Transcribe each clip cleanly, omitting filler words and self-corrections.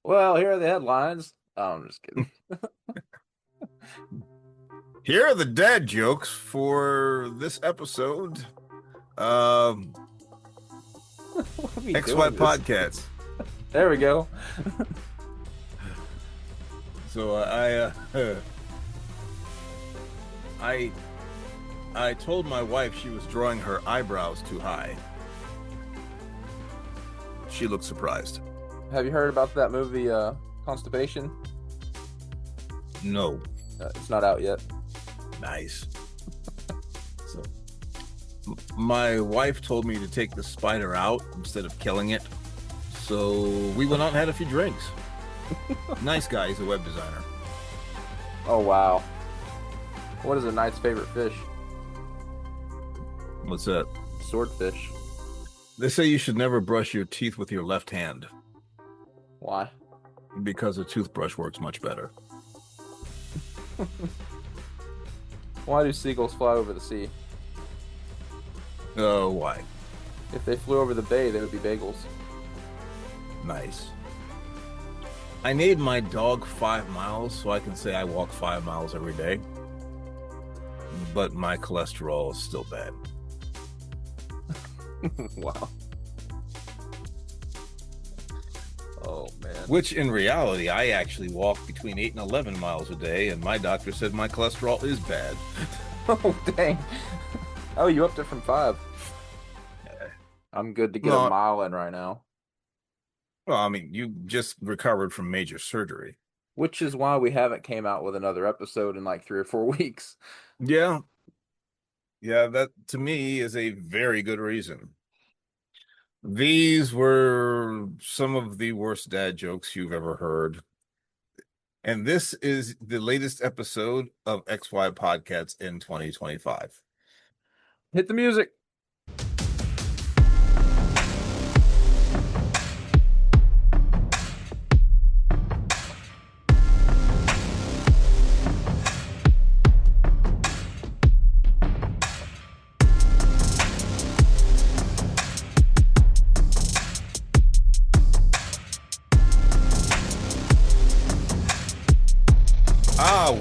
Well, here are the headlines. Oh, I'm just kidding. Here are the dad jokes for this episode. Um, What are we XY doing this? PodCats. There we go. So I I told my wife she was drawing her eyebrows too high. She looked surprised. Have you heard about that movie, Constipation? No, It's not out yet. nice. So my wife told me to take the spider out instead of killing it. So we went out and had a few drinks. Nice guy. He's a web designer. Oh, wow. What is a knight's favorite fish? What's that? Swordfish. They say you should never brush your teeth with your left hand Why? because a toothbrush works much better. Why do seagulls fly over the sea? Oh, why? If they flew over the bay, they would be bagels. Nice. I named my dog 5 miles so I can say I walk 5 miles every day, but my cholesterol is still bad. Wow. Oh, man. Which in reality, I actually walk between 8 and 11 miles a day, and my doctor said my cholesterol is bad. Oh, dang. Oh, you upped it from 5. I'm good to get a No, mile in right now. well, I mean, you just recovered from major surgery. Which is why we haven't came out with another episode in like 3 or 4 weeks. Yeah, yeah, that to me is a very good reason. These were some of the worst dad jokes you've ever heard. And this is the latest episode of XY Podcasts in 2025. Hit the music.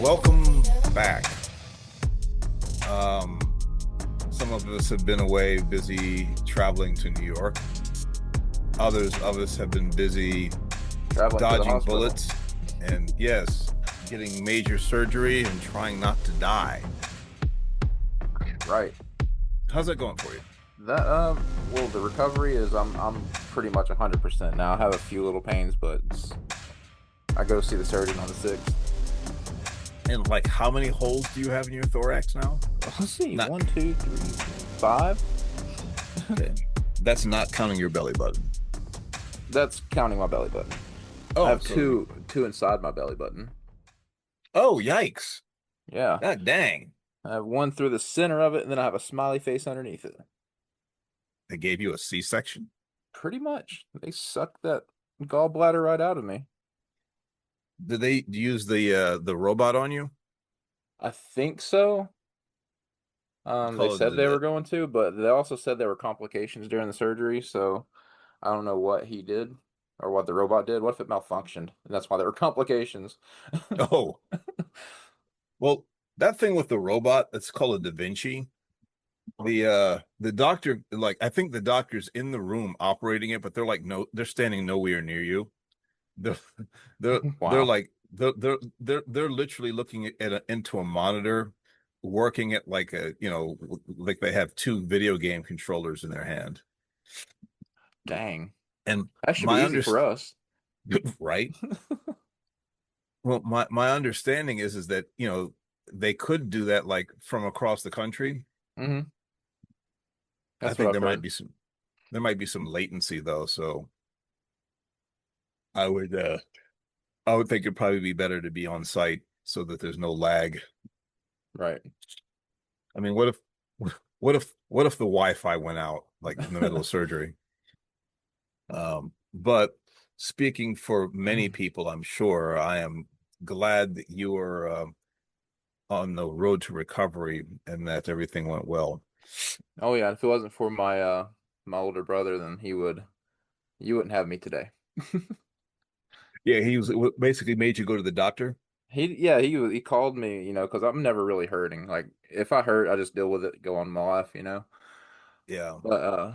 Welcome back. Um, some of us have been away busy traveling to New York. Others of us have been busy Traveling to the dodging hospital. bullets and, yes, getting major surgery and trying not to die. Right. How's that going for you? That well, the recovery is I'm pretty much 100% now. I have a few little pains, but I go see the surgeon on the 6th. And like, how many holes do you have in your thorax now? Let's see. Not 1, 2, 3, 5. okay. That's not counting your belly button. That's counting my belly button. I Oh, have so two inside my belly button. oh, yikes! Yeah. God dang! I have one through the center of it, and then I have a smiley face underneath it. They gave you a C-section. Pretty much. They sucked that gallbladder right out of me. Did they use the robot on you? I think so. They Oh, said they were going to, but they also said there were complications during the surgery, so I don't know what he did or what the robot did. What if it malfunctioned? And that's why there were complications. oh, well, that thing with the robot, it's called a Da Vinci. The doctor, like, I think the doctor's in the room operating it, but they're like, no, they're standing nowhere near you. They're they're Wow. like they're literally looking into a monitor, working at like like they have two video game controllers in their hand. Dang. And That should be my easy under for us. right. Well, my understanding is that they could do that like from across the country. Hmm. I That's what think I've heard. there might be some latency though, so I would uh I would think it'd probably be better to be on site so that there's no lag. Right. I mean, what if the Wi-Fi went out like in the middle of surgery? But speaking for many people, I'm sure I am glad that you are on the road to recovery and that everything went well. Oh yeah, if it wasn't for my older brother, then you wouldn't have me today. Yeah, he was basically made you go to the doctor. He called me, because I'm never really hurting. Like if I hurt, I just deal with it, go on my life. Yeah. But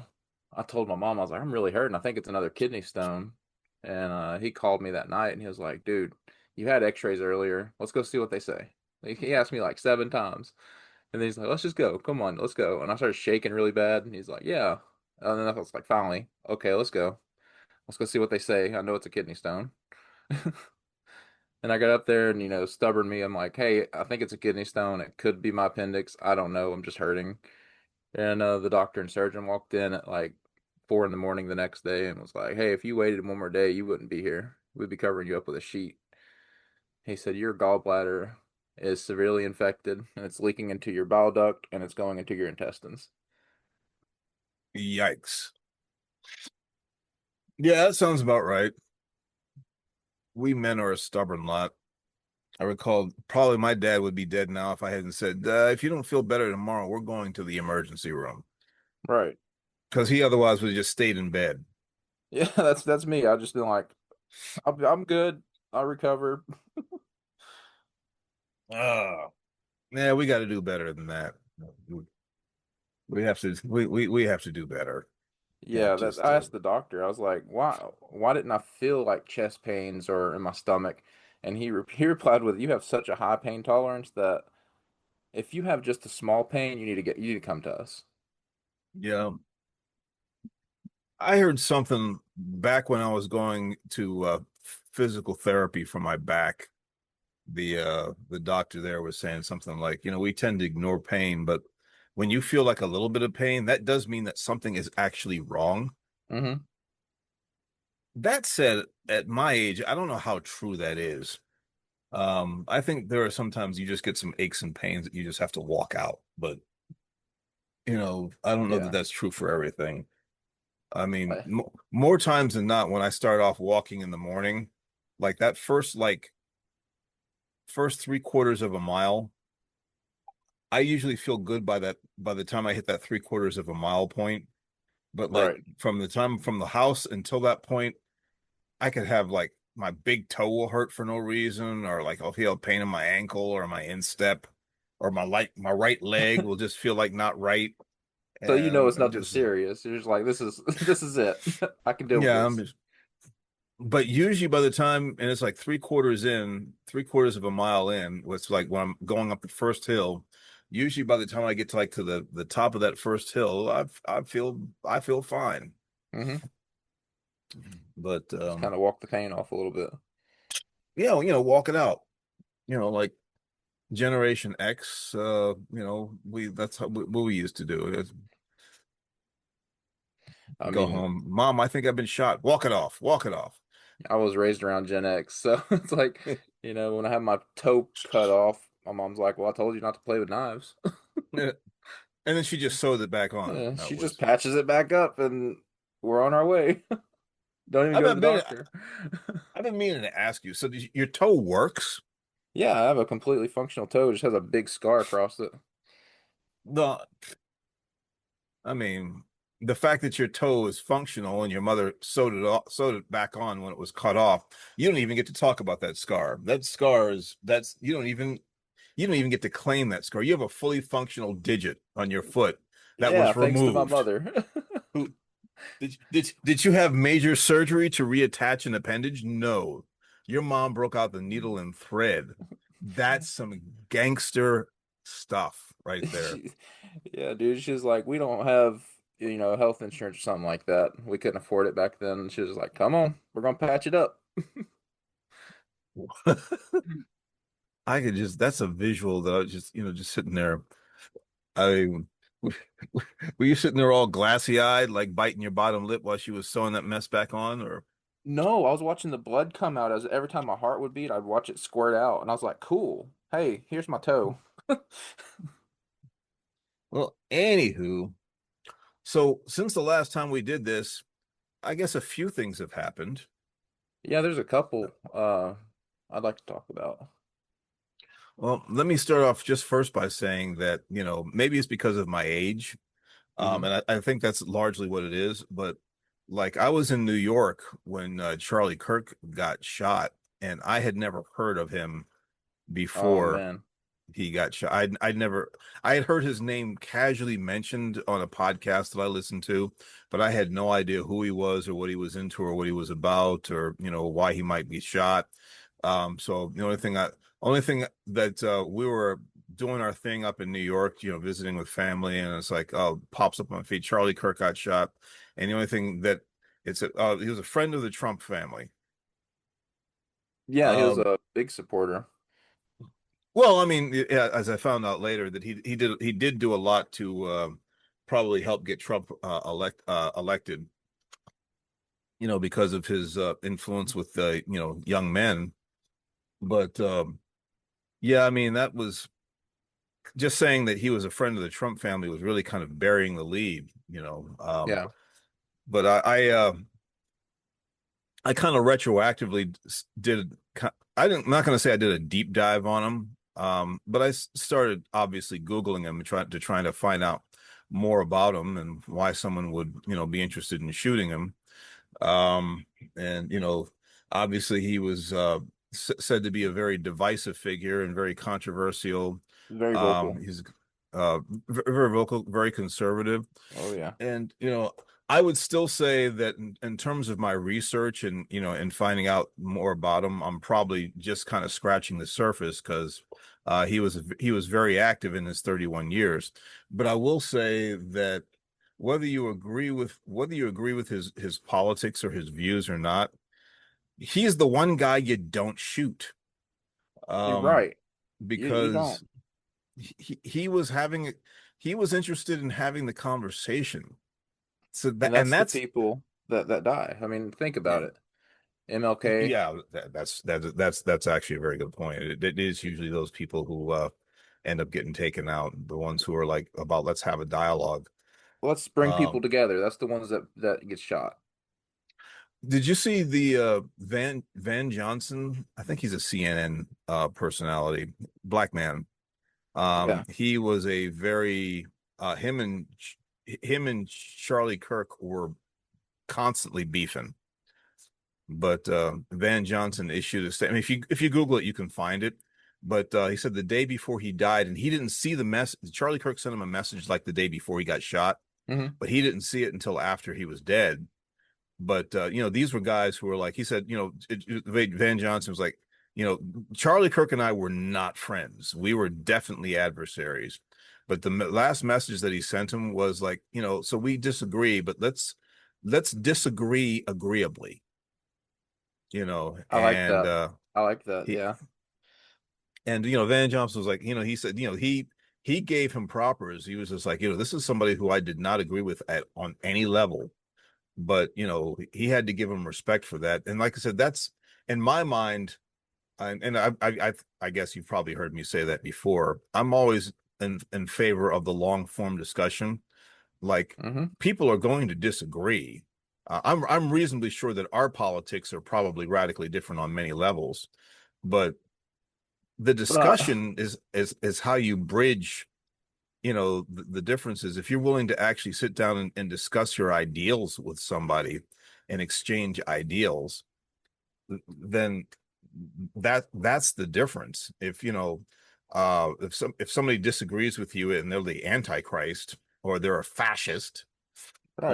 I told my mom, I was like, I'm really hurting. I think it's another kidney stone. And he called me that night and he was like, dude, you had x-rays earlier. Let's go see what they say. Like, he asked me like 7 times. And then he's like, let's just go. Come on, let's go. And I started shaking really bad. And he's like, yeah. And then I was like, finally, okay, let's go. Let's go see what they say. I know it's a kidney stone. And I got up there and, stubborn me, I'm like, hey, I think it's a kidney stone. It could be my appendix. I don't know. I'm just hurting. And the doctor and surgeon walked in at like 4 in the morning the next day and was like, hey, if you waited one more day, you wouldn't be here. We'd be covering you up with a sheet. He said, your gallbladder is severely infected and it's leaking into your bile duct and it's going into your intestines. Yikes. Yeah, that sounds about right. We men are a stubborn lot. I recall probably my dad would be dead now if I hadn't said, if you don't feel better tomorrow, we're going to the emergency room. Right. Because he otherwise would have just stayed in bed. Yeah, that's me. I just been like, I'm good. I recover. Oh, yeah, we got to do better than that. We have to we have to do better. Can't Yeah, that just I asked the doctor. I was like, why didn't I feel like chest pains or in my stomach? And he replied with, you have such a high pain tolerance that if you have just a small pain, you need to come to us. yeah. I heard something back when I was going to physical therapy for my back. The doctor there was saying something like, we tend to ignore pain, but when you feel like a little bit of pain, that does mean that something is actually wrong. Hmm. That said, at my age, I don't know how true that is. I think there are sometimes you just get some aches and pains that you just have to walk out, but I don't know that Yeah. that's true for everything. I mean, I, more times than not, when I start off walking in the morning, like that first 3/4 of a mile, I usually feel good by the time I hit that 3/4 of a mile point. But like right. from the time from the house until that point, I could have like my big toe will hurt for no reason, or like I'll feel pain in my ankle or my instep, or my right leg will just feel like not right. So And it's I'm nothing just serious. You're just like, this is this is it. I can deal with yeah, I'm this. just but usually by the time and it's like 3/4 in, 3/4 of a mile in, it's like when I'm going up the first hill, usually by the time I get to like to the top of that first hill, I feel fine. Hmm. But Just kind of walk the pain off a little bit. walk it out. Like Generation X, we that's what we used to do. I Go mean, home, Mom, I think I've been shot. Walk it off. Walk it off. I was raised around Gen X, so it's like, when I had my toe cut off, my mom's like, "Well, I told you not to play with knives." And then she just sewed it back on. Yeah, That she just was patches it back up, and we're on our way. Don't even I've go to the been doctor. I've been meaning to ask you. So your toe works? Yeah, I have a completely functional toe. It just has a big scar across it. The I mean, the fact that your toe is functional and your mother sewed it back on when it was cut off, you don't even get to talk about that scar. That scar is that's you don't even get to claim that scar. You have a fully functional digit on your foot that Yeah, was thanks to my removed. mother. Who did you have major surgery to reattach an appendage? No. Your mom broke out the needle and thread. That's some gangster stuff right there. She, yeah, dude, she's like, we don't have, health insurance or something like that. We couldn't afford it back then. She was like, come on, we're gonna patch it up. I could just that's a visual that I was just sitting there. I were you sitting there all glassy eyed, like biting your bottom lip while she was sewing that mess back on, or No, I was watching the blood come out as every time my heart would beat, I'd watch it squirt out, and I was like, cool. Hey, here's my toe. well, anywho, so since the last time we did this, I guess a few things have happened. Yeah, there's a couple I'd like to talk about. Well, let me start off just first by saying that, maybe it's because of my age. Hmm. And I think that's largely what it is. But like I was in New York when Charlie Kirk got shot, and I had never heard of him Oh before man. he got shot. I had heard his name casually mentioned on a podcast that I listened to, but I had no idea who he was or what he was into or what he was about or why he might be shot. So only thing that we were doing our thing up in New York, visiting with family, and it's like, oh, pops up on my feed, Charlie Kirk got shot, and the only thing that he was a friend of the Trump family. Yeah, he was Um, a big supporter. Well, I mean, yeah, as I found out later that he did do a lot to probably help get Trump elected, because of his influence with young men. But yeah, I mean, that was just saying that he was a friend of the Trump family was really kind of burying the lead. Yeah, But I kind of retroactively did. I didn't, I'm not going to say I did a deep dive on him, but I started obviously Googling him and trying to find out more about him and why someone would be interested in shooting him. Um, and obviously he was said to be a very divisive figure and very controversial. very vocal. He's uh, very vocal, very conservative. Oh yeah. And I would still say that in terms of my research and and finding out more about him, I'm probably just kind of scratching the surface because he was very active in his 31 years. But I will say that whether you agree with his politics or his views or not, he's the one guy you don't shoot. You're Um, right. You don't. because he was interested in having the conversation. So And that and that's the that's people that die. I mean, think about yeah, it. MLK. yeah, that's actually a very good point. It is usually those people who end up getting taken out, the ones who are like about let's have a dialogue. Let's bring people Um, together. That's the ones that get shot. did you see the Van Johnson? I think he's a CNN personality, black man. Yeah. He was a very him and Charlie Kirk were constantly beefing. But Van Johnson issued a statement. If you Google it, you can find it. But he said the day before he died, and he didn't see the message. Charlie Kirk sent him a message like the day before he got shot, Hmm. but he didn't see it until after he was dead. But these were guys who were like he said. Van Johnson was like, Charlie Kirk and I were not friends. We were definitely adversaries. But the last message that he sent him was like, so we disagree, but let's disagree agreeably. I like And that. I like that. he Yeah. Van Johnson was like, he said, he gave him propers. He was just like, this is somebody who I did not agree with at on any level, but he had to give him respect for that. And like I said, that's in my mind, and I guess you've probably heard me say that before. I'm always in favor of the long form discussion. Like Hmm. people are going to disagree. I'm reasonably sure that our politics are probably radically different on many levels, but the But discussion is how you bridge the differences. If you're willing to actually sit down and discuss your ideals with somebody and exchange ideals, then that's the difference. If somebody disagrees with you and they're the antichrist or they're a fascist right.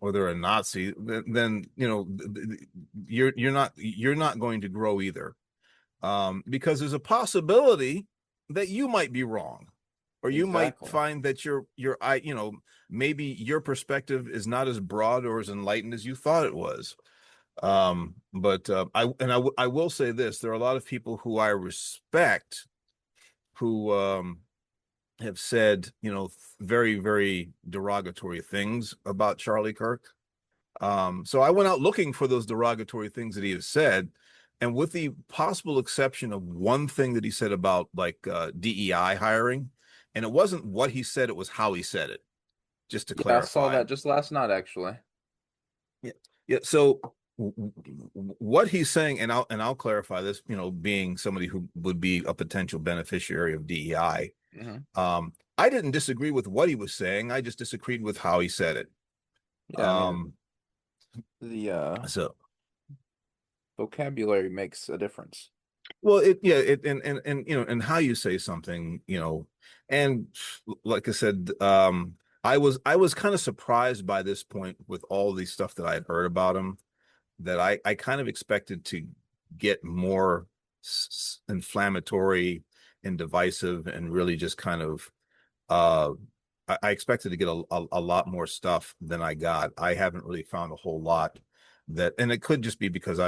or they're a Nazi, then you're not going to grow either, because there's a possibility that you might be wrong, or you might Exactly. find that maybe your perspective is not as broad or as enlightened as you thought it was. But I will say this: there are a lot of people who I respect who have said very very derogatory things about Charlie Kirk. So I went out looking for those derogatory things that he has said. And with the possible exception of one thing that he said about like DEI hiring, and it wasn't what he said, it was how he said it, just to Yeah, I saw clarify. that just last night actually. Yeah. Yeah. So what he's saying, and I'll clarify this, being somebody who would be a potential beneficiary of DEI, Hmm. I didn't disagree with what he was saying. I just disagreed with how he said it. Yeah, I mean, Um, The So, vocabulary makes a difference. well, it yeah, it and and how you say something, and like I said, I was kind of surprised by this point with all the stuff that I had heard about him, that I kind of expected to get more inflammatory and divisive and really just kind of uh I expected to get a lot more stuff than I got. I haven't really found a whole lot that, and it could just be because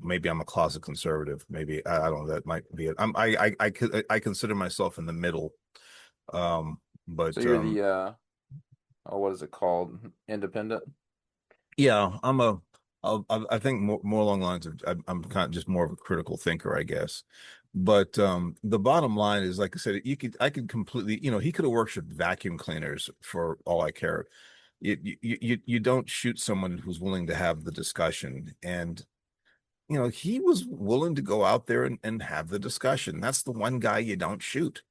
maybe I'm a closet conservative. Maybe I don't know. That might be it. I consider myself in the middle. Um, So but you're the oh, what is it called? Independent. Yeah, I think more along the lines of I'm kind of just more of a critical thinker, I guess. But the bottom line is, like I said, I could completely, he could have worshipped vacuum cleaners for all I care. You don't shoot someone who's willing to have the discussion, and he was willing to go out there and have the discussion. That's the one guy you don't shoot.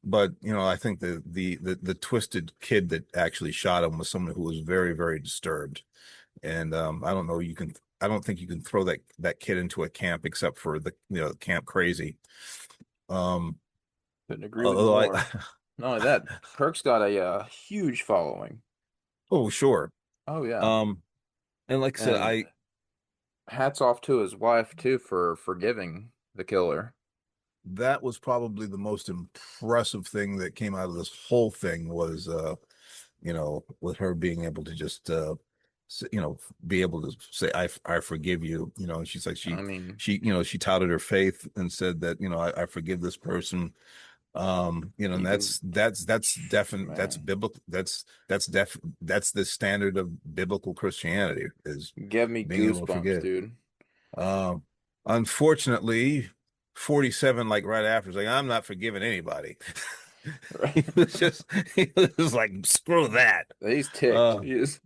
But I think the twisted kid that actually shot him was someone who was very, very disturbed. And I don't know, I don't think you can throw that kid into a camp except for the camp crazy. Um, Couldn't agree with you although I more. Not only that, Kirk's got a huge following. oh sure. Oh yeah, Um, and like I said, and hats off to his wife too for forgiving the killer. that was probably the most impressive thing that came out of this whole thing was with her being able to just be able to say I forgive you. And she's like I mean, she touted her faith and said that I forgive this person. And you can, that's definite, that's man, biblical, that's the standard of biblical Christianity, is give me being able to goosebumps, forget. dude. um Unfortunately, 47, like right after, is like, I'm not forgiving anybody. Right? He was like, screw that. He's ticked. uh He's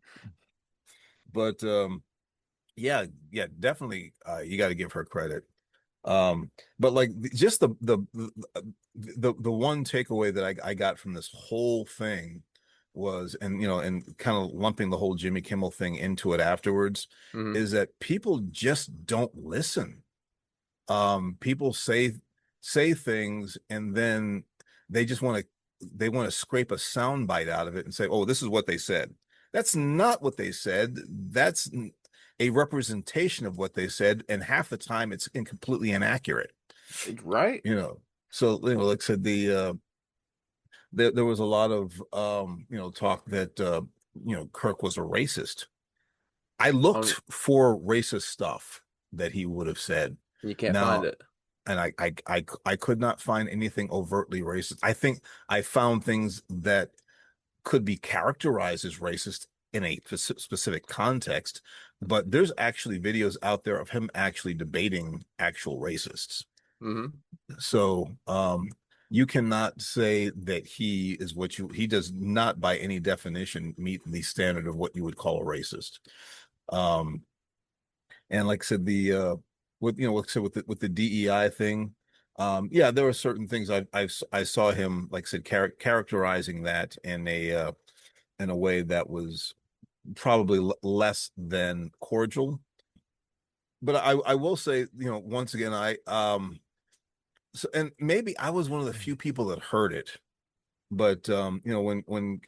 but yeah, yeah, definitely, you got to give her credit. But like, just the one takeaway that I got from this whole thing was, and kind of lumping the whole Jimmy Kimmel thing into it afterwards, mhm. is that people just don't listen. People say things, and then they want to scrape a sound bite out of it and say, "Oh, this is what they said." That's not what they said. That's a representation of what they said, and half the time it's completely inaccurate. Right? You know, so like I said, there was a lot of talk that Kirk was a racist. I Um, looked for racist stuff that he would have said. you can't find Now, it. and I could not find anything overtly racist. I think I found things that could be characterized as racist in a specific context, but there's actually videos out there of him actually debating actual racists. Hmm. So, you cannot say that he does not by any definition meet the standard of what you would call a racist. Um, and like I said, like I said, with the DEI thing, yeah, there were certain things I saw him, like I said, characterizing that in a way that was probably less than cordial. But I will say, once again, and maybe I was one of the few people that heard it. But when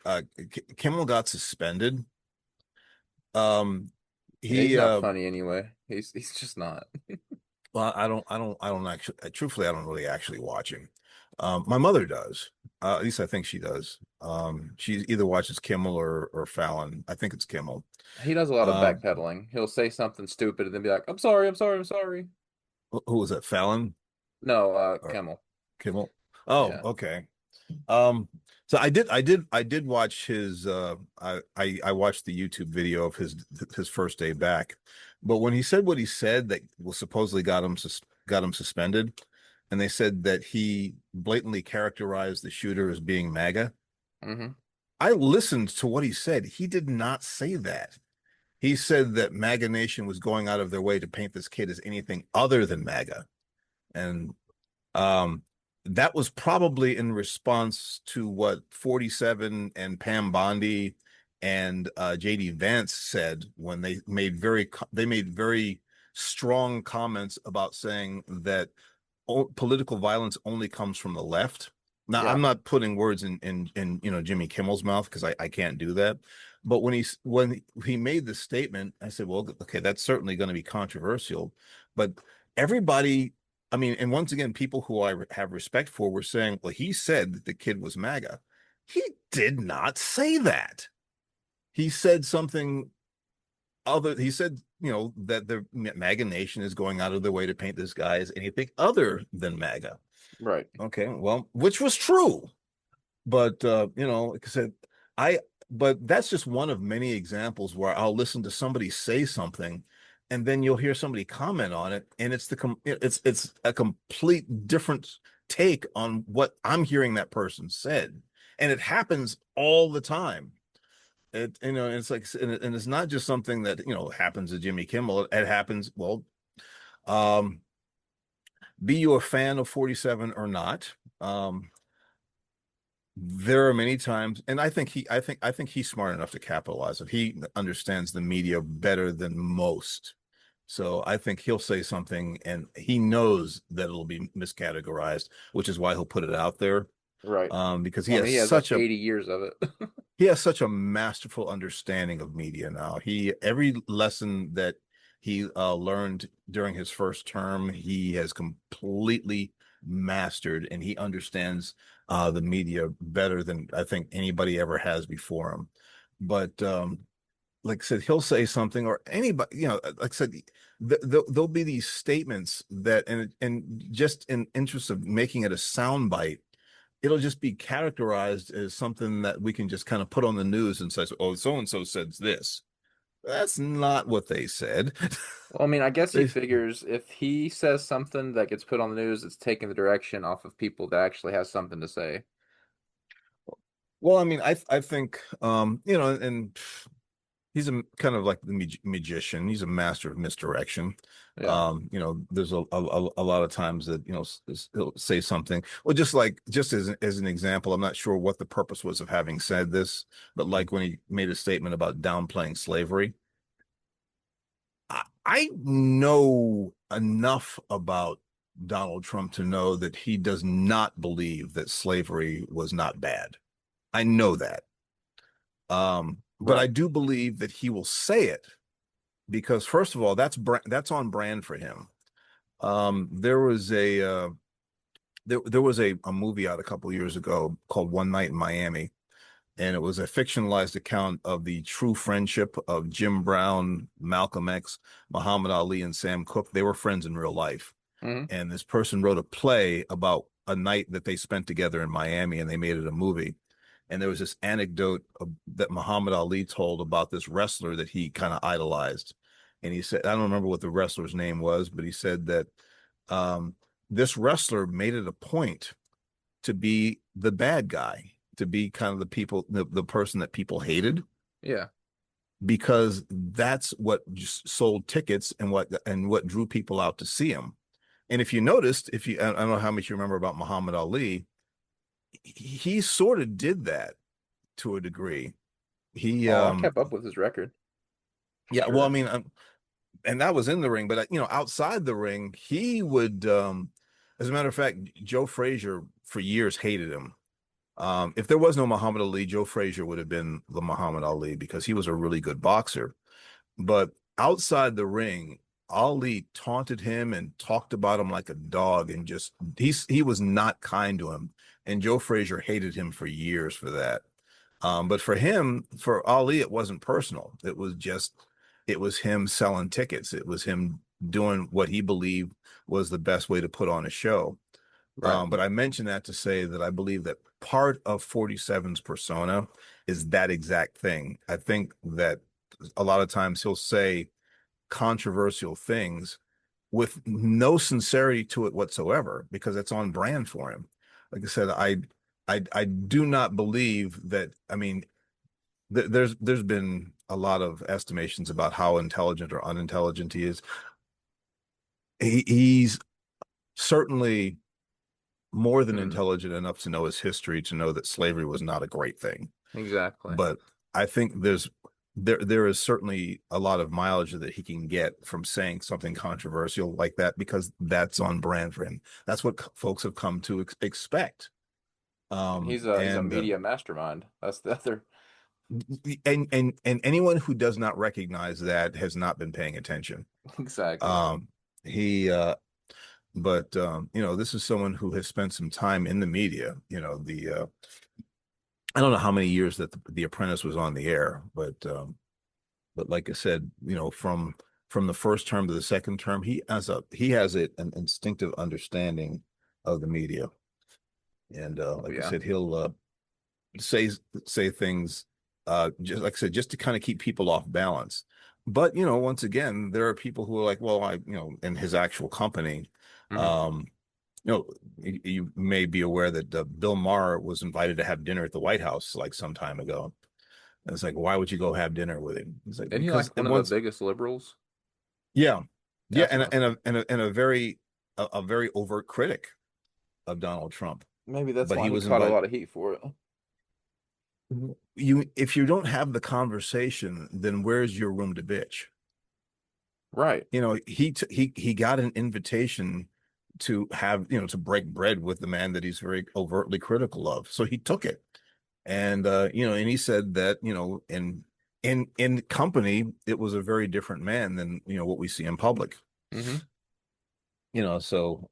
Kimmel got suspended, um, Yeah, he's he not funny anyway. He's just not. well, I don't actually, truthfully, I don't really actually watch him. My mother does. At least I think she does. She either watches Kimmel or Fallon. I think it's Kimmel. He does a lot of Um, backpedaling. He'll say something stupid and then be like, "I'm sorry, I'm sorry, I'm sorry." who was that? Fallon No, or Kimmel. Kimmel? Oh, Yeah. okay. Um, so I did watch his I watched the YouTube video of his first day back. But when he said what he said that was supposedly got him suspended, and they said that he blatantly characterized the shooter as being MAGA, Hmm. I listened to what he said. He did not say that. He said that MAGA Nation was going out of their way to paint this kid as anything other than MAGA. And um, that was probably in response to what 47 and Pam Bondi And JD Vance said when they made very strong comments about saying that political violence only comes from the left. Now, Yeah. I'm not putting words in Jimmy Kimmel's mouth because I can't do that. But when he made the statement, I said, well, okay, that's certainly going to be controversial. But everybody, I mean, and once again, people who I have respect for were saying, well, he said that the kid was MAGA. He did not say that. He said something other. He said, that the MAGA nation is going out of their way to paint this guy as anything other than MAGA. Right. Okay, well, which was true, but like I said, I but that's just one of many examples where I'll listen to somebody say something, and then you'll hear somebody comment on it, and it's a complete different take on what I'm hearing that person said, and it happens all the time. It's like, and it's not just something that happens to Jimmy Kimmel. It happens. Well, um, be you a fan of 47 or not, there are many times, and I think he's smart enough to capitalize it. He understands the media better than most. So I think he'll say something and he knows that it'll be miscategorized, which is why he'll put it out there. Right. Because Well, I mean, he has like 80 years of it. he has such a masterful understanding of media now. Every lesson that he learned during his first term, he has completely mastered, and he understands the media better than I think anybody ever has before him. But like I said, he'll say something, or anybody, like I said, there'll be these statements that, and just in interest of making it a soundbite, it'll just be characterized as something that we can just kind of put on the news and say, oh, so and so said this. That's not what they said. Well, I mean, I guess he they, figures if he says something that gets put on the news, it's taking the direction off of people that actually has something to say. well, I mean, I think and he's a kind of like the magician. He's a master of misdirection. Yeah. There's a lot of times that he'll say something. Well, just as an example, I'm not sure what the purpose was of having said this, but like when he made a statement about downplaying slavery, I know enough about Donald Trump to know that he does not believe that slavery was not bad. I know that. But I Right. do believe that he will say it because first of all, that's on brand for him. There was a movie out a couple years ago called One Night in Miami, and it was a fictionalized account of the true friendship of Jim Brown, Malcolm X, Muhammad Ali, and Sam Cooke. They were friends in real life, Hmm. and this person wrote a play about a night that they spent together in Miami, and they made it a movie. And there was this anecdote that Muhammad Ali told about this wrestler that he kind of idolized. And he said, I don't remember what the wrestler's name was, but he said that um, this wrestler made it a point to be the bad guy, to be kind of the person that people hated, Yeah. because that's what just sold tickets and what drew people out to see him. And if you noticed, I don't know how much you remember about Muhammad Ali, he sort of did that to a degree. He Oh, I kept up with his record for Yeah, well, I sure. mean, and that was in the ring, but outside the ring, he would as a matter of fact, Joe Frazier for years hated him. If there was no Muhammad Ali, Joe Frazier would have been the Muhammad Ali because he was a really good boxer. But outside the ring, Ali taunted him and talked about him like a dog, and just he was not kind to him. And Joe Frazier hated him for years for that. But for Ali, it wasn't personal. It was him selling tickets. It was him doing what he believed was the best way to put on a show. Right. But I mention that to say that I believe that part of 47's persona is that exact thing. I think that a lot of times he'll say controversial things with no sincerity to it whatsoever because it's on brand for him. Like I said, I do not believe that. I mean, there's been a lot of estimations about how intelligent or unintelligent he is. He's certainly more than Hmm. intelligent enough to know his history to know that slavery was not a great thing. Exactly. But I think there is certainly a lot of mileage that he can get from saying something controversial like that because that's on brand for him. That's what folks have come to expect. And Um, he's a and media mastermind. That's the other. and anyone who does not recognize that has not been paying attention. Exactly. Um, he but you know, this is someone who has spent some time in the media. You know, the I don't know how many years that the Apprentice was on the air, but like I said, you know, from the first term to the second term, he has an instinctive understanding of the media, and Oh like I yeah. said, he'll say say things just like I said, just to kind of keep people off balance. But you know, once again, there are people who are like, well, I you know, in his actual company, Hmm. um, you know, you may be aware that Bill Maher was invited to have dinner at the White House like some time ago. And it's like, why would you go have dinner with him? It's like Isn't he because like it one of the once, biggest liberals? yeah, yeah, That's what I was thinking. and a very a very overt critic of Donald Trump. Maybe that's But why he he was caught a invited. lot of heat for it. You if you don't have the conversation, then where's your room to bitch? Right. You know, he got an invitation to have, you know, to break bread with the man that he's very overtly critical of. So he took it. And you know, and he said that, you know, in company, it was a very different man than, you know, what we see in public. Hmm. You know, so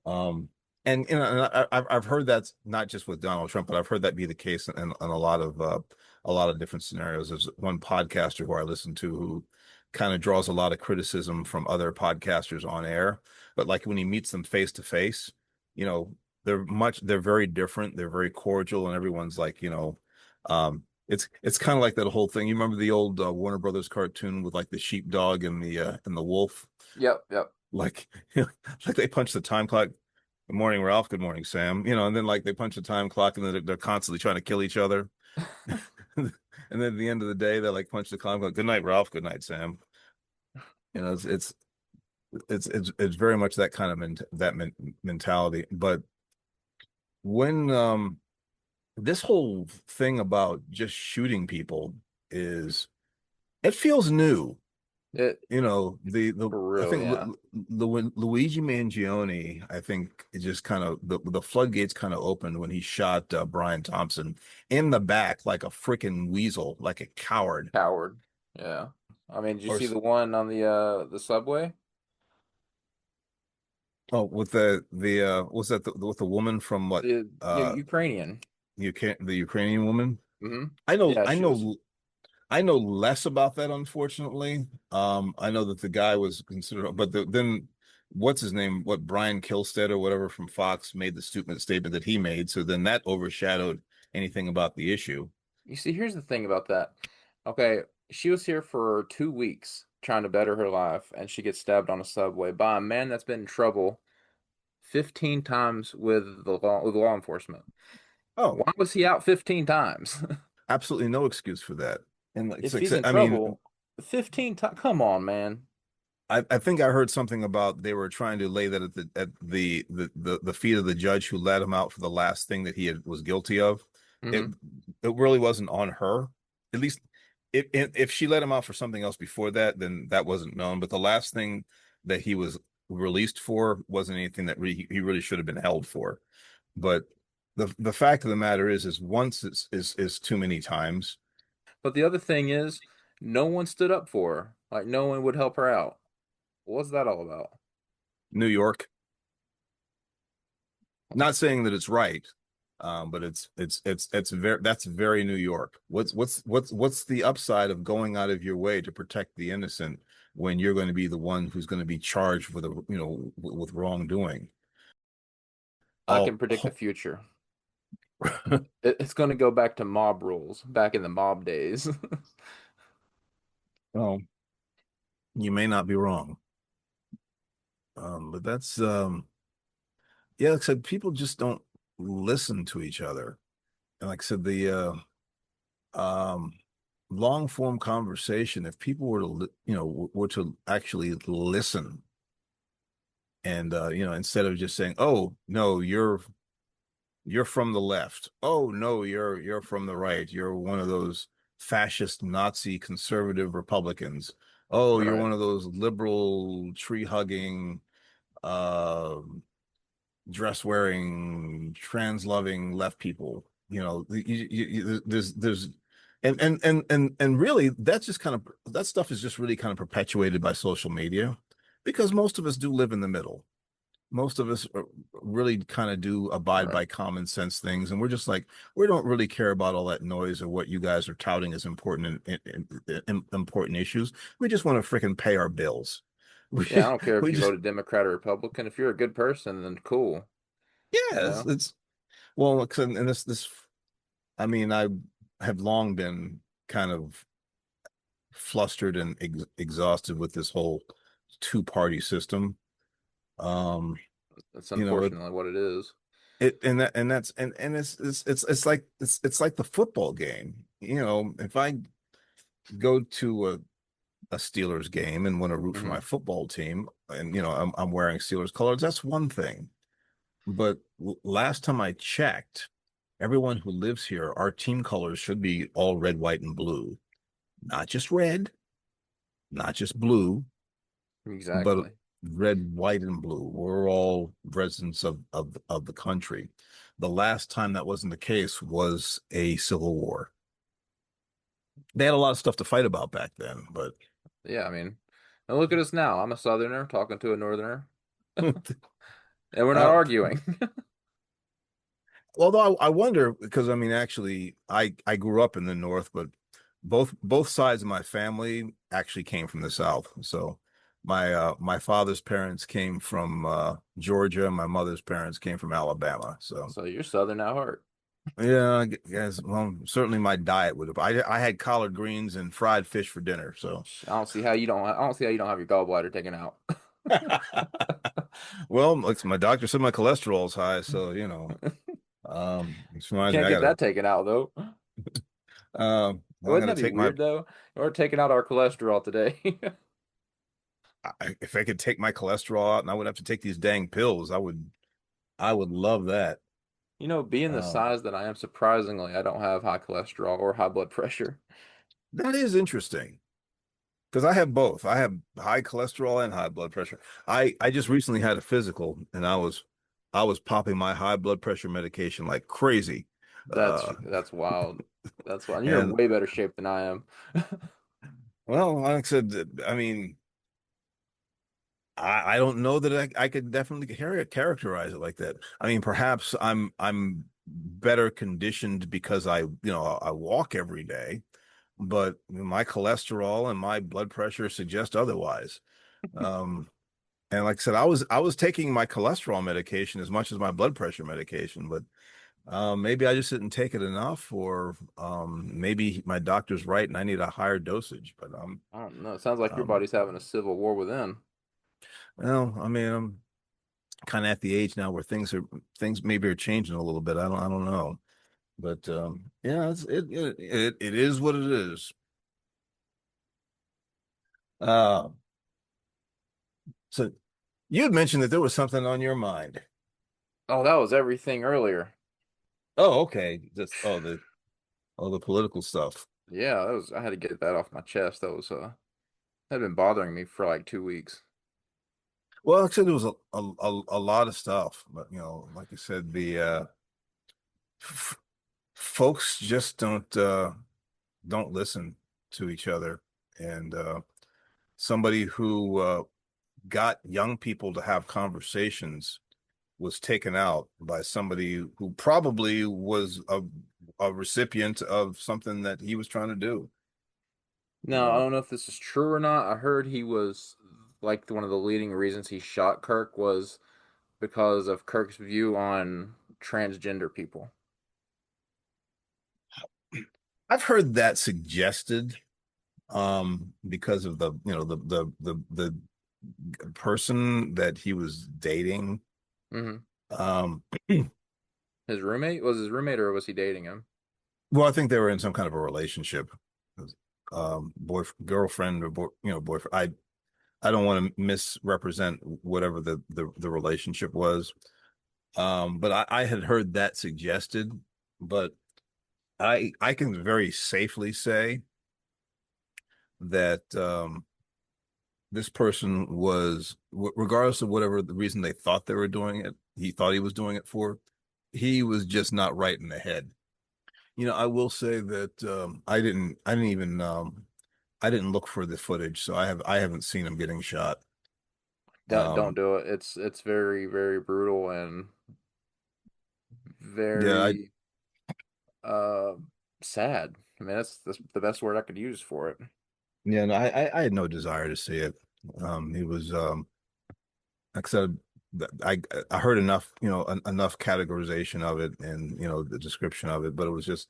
and you know, and I've heard that's not just with Donald Trump, but I've heard that be the case in a lot of different scenarios. There's one podcaster who I listen to who kind of draws a lot of criticism from other podcasters on air, but like when he meets them face to face, you know, they're very different, they're very cordial, and everyone's like, you know, it's kind of like that whole thing. You remember the old Warner Brothers cartoon with like the sheepdog and the wolf? Yep. Yep. Like like they punch the time clock. Good morning, Ralph. Good morning, Sam. You know, and then like they punch the time clock and then they're constantly trying to kill each other. And then at the end of the day, they like punch the time clock. Good night, Ralph. Good night, Sam. You know, it's very much that kind of mentality. But when this whole thing about just shooting people is it feels new. It You know, the for I real. think Yeah. Luigi Mangione, I think it just kind of the floodgates kind of opened when he shot Brian Thompson in the back like a freaking weasel, like a coward. Coward. Yeah. I mean, did you Or see the one on the subway? oh, with the was that with the woman from what The Ukrainian. The Ukrainian woman? Hmm. I know Yeah, I she was. know I know less about that, unfortunately. I know that the guy was considered, but then what's his name? What Brian Kilstead or whatever from Fox made the stupid statement that he made. So then that overshadowed anything about the issue. You see, here's the thing about that. Okay, she was here for 2 weeks trying to better her life, and she gets stabbed on a subway by a man that's been in trouble 15 times with the law enforcement. Oh, Why was he out 15 times? absolutely no excuse for that. And If like I he's said, in I mean, trouble, 15 times. Come on, man. I think I heard something about they were trying to lay that at the feet of the judge who let him out for the last thing that was guilty of. It Hmm. it really wasn't on her. At least if she let him out for something else before that, then that wasn't known. But the last thing that he was released for wasn't anything that he really should have been held for. But the fact of the matter is once is too many times. But the other thing is, no one stood up for her. Like, no one would help her out. What's that all about? New York. Not saying that it's right, but it's very that's very New York. What's the upside of going out of your way to protect the innocent when you're going to be the one who's going to be charged with a you know with wrongdoing? I Oh, can predict the future. It's going to go back to mob rules, back in the mob days. well, you may not be wrong, but that's yeah. Like I said, people just don't listen to each other, and like I said, the um long form conversation, if people were to you know were to actually listen and you know instead of just saying oh no you're from the left, oh no you're from the right, you're one of those fascist, Nazi, conservative Republicans. Oh, you're Right. one of those liberal, tree hugging, uh, dress wearing, trans loving left people. There's and really that's just kind of that stuff is just really kind of perpetuated by social media because most of us do live in the middle. Most of us really kind of do abide Right. by common sense things, and we're just like we don't really care about all that noise or what you guys are touting as important important issues. We just want to freaking pay our bills. Yeah, I We don't care if we you just voted Democrat or Republican. If you're a good person, then cool, you yeah, know? it's well, and this I mean, I have long been kind of flustered and exhausted with this whole two-party system. Um, That's you know, unfortunately what it is. and it's like the football game. If I go to a Steelers game and want to root for my Hmm. football team, and I'm wearing Steelers colors, that's one thing. But last time I checked, everyone who lives here, our team colors should be all red, white, and blue. Not just red, not just blue, but Exactly. red, white, and blue. We're all residents of the country. The last time that wasn't the case was a civil war. They had a lot of stuff to fight about back then, but Yeah, I mean, and look at us now. I'm a Southerner talking to a Northerner, and we're not uh, arguing. although I wonder because I mean, actually, I grew up in the North, but both sides of my family actually came from the South. So my father's parents came from Georgia, my mother's parents came from Alabama. So So you're Southern at heart. yeah, I guess well, certainly my diet would have. I had collard greens and fried fish for dinner. So I don't see how you don't. I don't see how you don't have your gallbladder taken out. well, like my doctor said my cholesterol's high, so this You reminds me can't I get gotta that taken out though. well, I'm Wouldn't gonna that be take my weird though? We're taking out our cholesterol today. if I could take my cholesterol out and I would have to take these dang pills, I would love that. Being the Um, size that I am, surprisingly, I don't have high cholesterol or high blood pressure. that is interesting because I have both. I have high cholesterol and high blood pressure. I just recently had a physical and I was popping my high blood pressure medication like crazy. Uh, That's wild. That's wild. You're in and way better shape than I am. well, like I said, I mean, I don't know that I could definitely characterize it like that. I mean, perhaps I'm better conditioned because I walk every day, but my cholesterol and my blood pressure suggest otherwise. Um, and like I said, I was taking my cholesterol medication as much as my blood pressure medication, but maybe I just didn't take it enough, or maybe my doctor's right and I need a higher dosage. But I don't know. It sounds like your um, body's having a civil war within. well, I mean, I'm kind of at the age now where things maybe are changing a little bit. I don't know, but yeah, it is what it is. Uh, so you had mentioned that there was something on your mind. Oh, that was everything earlier. Oh, okay. Just the political stuff. Yeah, I had to get that off my chest. Had been bothering me for like 2 weeks. Well, actually, there was a lot of stuff, but like I said, the f folks just don't listen to each other, and somebody who got young people to have conversations was taken out by somebody who probably was a recipient of something that he was trying to do. You Now, I know, don't know if this is true or not. I heard he was like one of the leading reasons he shot Kirk was because of Kirk's view on transgender people. I've heard that suggested because of the person that he was dating. Hmm. Um, His roommate? Was his roommate or was he dating him? well, I think they were in some kind of a relationship, boy, girlfriend or boyfriend. I don't want to misrepresent whatever the relationship was. But I had heard that suggested, but I can very safely say that this person was, regardless of whatever the reason they thought they were doing it, he thought he was doing it for, he was just not right in the head. I will say that I didn't look for the footage, so I haven't seen him getting shot. Don't Um, do it. It's very very brutal and yeah, very uh sad. I mean, that's the best word I could use for it. no, I had no desire to see it. He was, like I said, I heard enough, enough categorization of it and the description of it, but it was just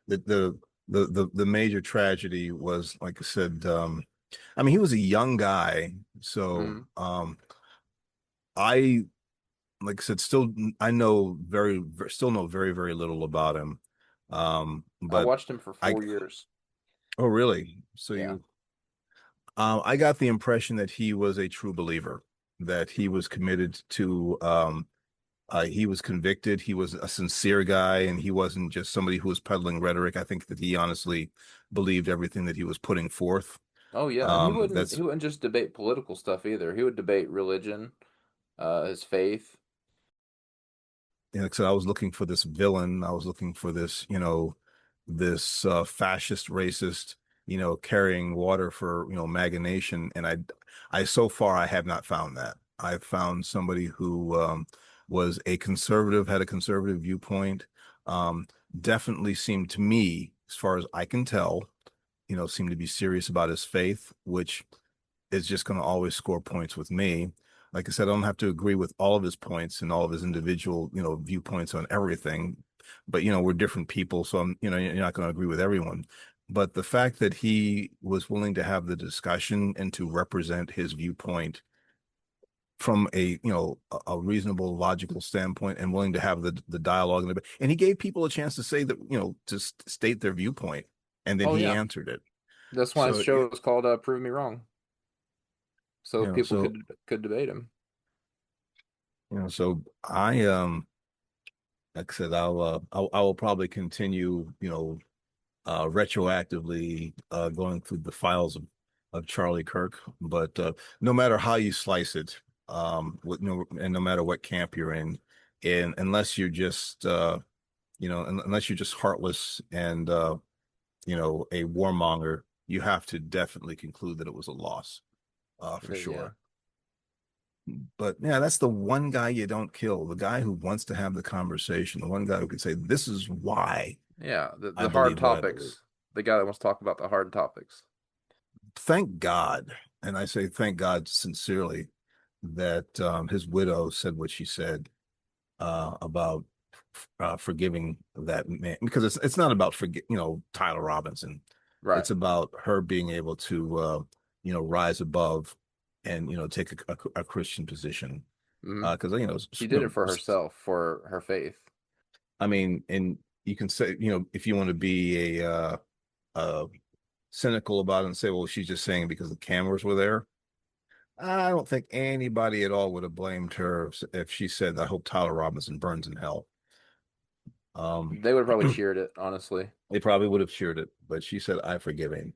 the major tragedy was, like I said, I mean, he was a young guy, so Mm. I like I said, still I know still know very, very little about him. I But watched him for I, 4 years. oh really? So Yeah. I got the impression that he was a true believer, that he was committed to, he was convicted, he was a sincere guy, and he wasn't just somebody who was peddling rhetoric. I think that he honestly believed everything that he was putting forth. Oh yeah, and That's he wouldn't just debate political stuff either. He would debate religion, his faith. So I was looking for this villain. I was looking for this, this fascist, racist, carrying water for, MAGA nation. And I so far I have not found that. I've found somebody who was a conservative, had a conservative viewpoint. Um, Definitely seemed to me, as far as I can tell, seemed to be serious about his faith, which is just going to always score points with me. Like I said, I don't have to agree with all of his points and all of his individual, viewpoints on everything. But we're different people, so you're not going to agree with everyone. But the fact that he was willing to have the discussion and to represent his viewpoint from a reasonable, logical standpoint, and willing to have the dialogue and he gave people a chance to say that, to state their viewpoint, and then Oh he yeah, answered it. that's why his So show is called "Prove Me Wrong," so people so could debate him. so I like I said, I will probably continue, retroactively going through the files of Charlie Kirk. But no matter how you slice it, and no matter what camp you're in, and unless you're just unless you're just heartless and a warmonger, you have to definitely conclude that it was a loss, for Yeah, sure. But yeah, that's the one guy you don't kill, the guy who wants to have the conversation, the one guy who could say, "This is why yeah. I The hard believe what I believe." topics. The guy that wants to talk about the hard topics. Thank God, and I say thank God sincerely, that his widow said what she said about forgiving that man, because it's not about forget Tyler Robinson. Right. It's about her being able to rise above and take a Christian position, Hmm. because She did it for herself, for her faith. I mean, and you can say, if you want to be uh cynical about it and say, well, she's just saying because the cameras were there. I don't think anybody at all would have blamed her if she said, "I hope Tyler Robinson burns in hell." Um, They would have probably cheered it, honestly, they probably would have cheered it, but she said, "I forgive him."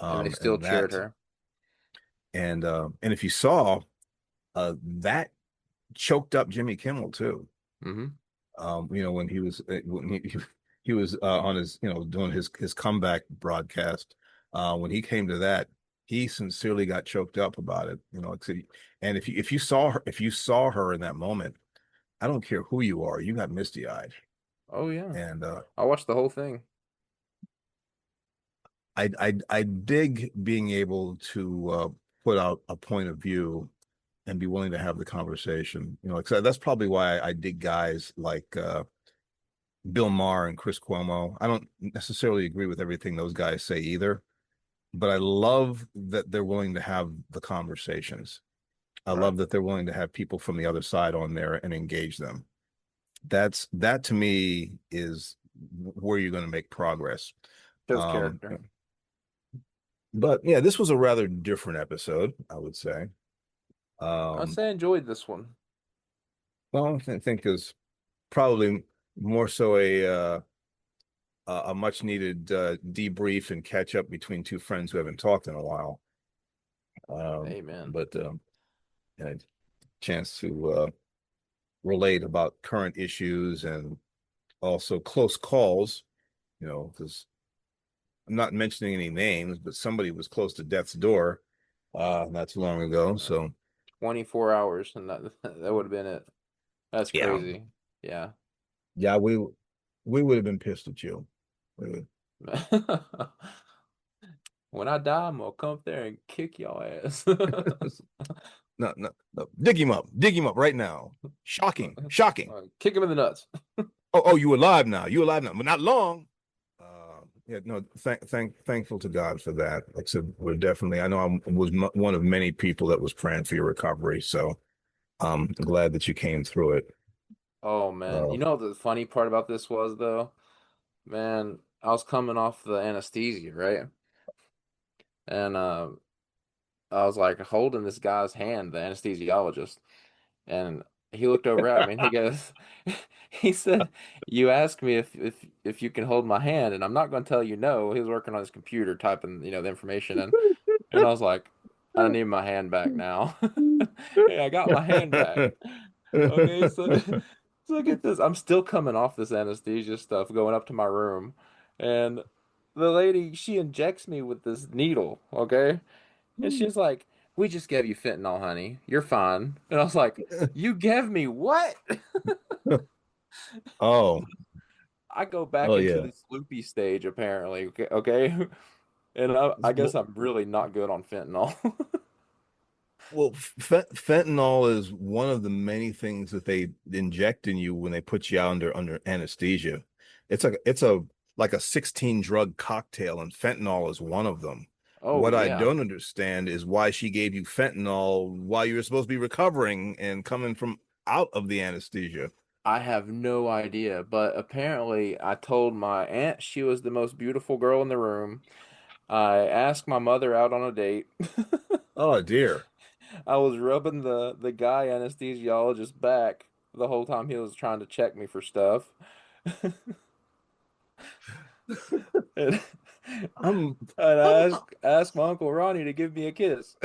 and they still And cheered that, her. and if you saw, that choked up Jimmy Kimmel too. Hmm. When he was on his, doing his comeback broadcast, when he came to that, he sincerely got choked up about it. And if you saw her in that moment, I don't care who you are, you got misty eyed. Oh yeah, And I watched the whole thing. I dig being able to put out a point of view and be willing to have the conversation. Like I said, that's probably why I dig guys like Bill Maher and Chris Cuomo. I don't necessarily agree with everything those guys say either, but I love that they're willing to have the conversations. I Right. love that they're willing to have people from the other side on there and engage them. That to me is where you're going to make progress. Shows Um, character. but yeah, this was a rather different episode, I would say. I'd Um, say I enjoyed this one. well, I think is probably more so a much needed debrief and catch up between two friends who haven't talked in a while. Amen. But a chance to relate about current issues and also close calls, because I'm not mentioning any names, but somebody was close to death's door not too long ago. Uh, So 24 hours and that would have been it. That's yeah, crazy. Yeah. yeah, we would have been pissed at you. We would. When I die, I'm gonna come up there and kick y'all ass. No, no, no. Dig him up right now. Shocking, shocking. Kick him in the nuts. Oh, you alive now? You alive now? But not long. Yeah, no. Thankful to God for that. Like I said, we're definitely. I know I was one of many people that was praying for your recovery. So I'm glad that you came through it. Oh man, Uh, you know what the funny part about this was though? Man, I was coming off the anesthesia, right? And I was like holding this guy's hand, the anesthesiologist, and he looked over at me and he goes, he said, "You asked me if you can hold my hand, and I'm not going to tell you no." He was working on his computer typing, the information in, and I was like, "I need my hand back now." Hey, I got my hand back. Okay, so so get this. I'm still coming off this anesthesia stuff, going up to my room, and the lady, she injects me with this needle, okay? And she's like, "We just gave you fentanyl, honey. You're fine." And I was like, "You gave me what?" oh, I go back oh into yeah. this loopy stage apparently, okay, okay? And I guess Well, I'm really not good on fentanyl. well, fentanyl is one of the many things that they inject in you when they put you out under anesthesia. It's a like a 16 drug cocktail, and fentanyl is one of them. Oh What I yeah. don't understand is why she gave you fentanyl while you were supposed to be recovering and coming from out of the anesthesia. I have no idea, but apparently I told my aunt she was the most beautiful girl in the room. I asked my mother out on a date. Oh dear. I was rubbing the guy anesthesiologist back the whole time he was trying to check me for stuff. And, I'm and I I'm asked my Uncle Ronnie to give me a kiss.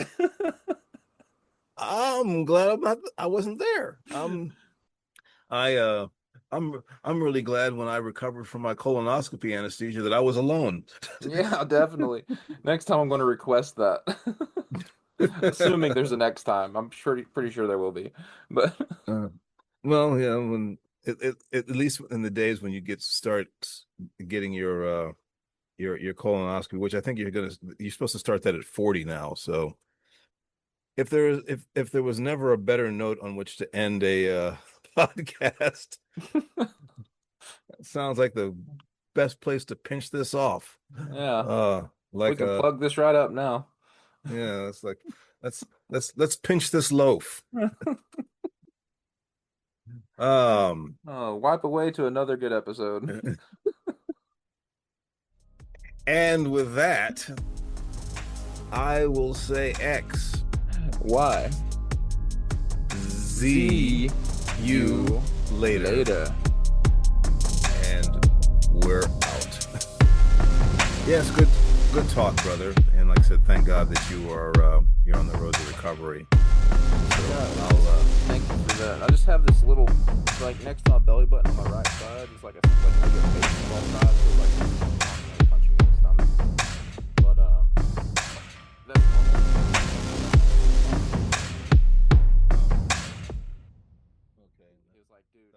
I'm glad I wasn't there. I I'm really glad when I recovered from my colonoscopy anesthesia that I was alone. Yeah, definitely. Next time I'm going to request that. Assuming there's a next time. I'm pretty sure there will be. But Uh, well, yeah, when at least in the days when you start getting your colonoscopy, which I think you're supposed to start that at 40 now. So if there was never a better note on which to end a podcast, it sounds like the best place to pinch this off. yeah, Uh we like can plug this right up now. yeah, it's like let's pinch this loaf. Um Oh, wipe away to another good episode. and with that, I will say X Why? Z See you you later. later. And we're out. Yes, good talk, brother. And like I said, thank God that you're on the road to recovery. So Yeah, I'll thank you for that. I just have this little, like next to my belly button on my right side, it's like maybe a baseball size, so like punching me in the stomach. But that's normal. okay. He was like, dude.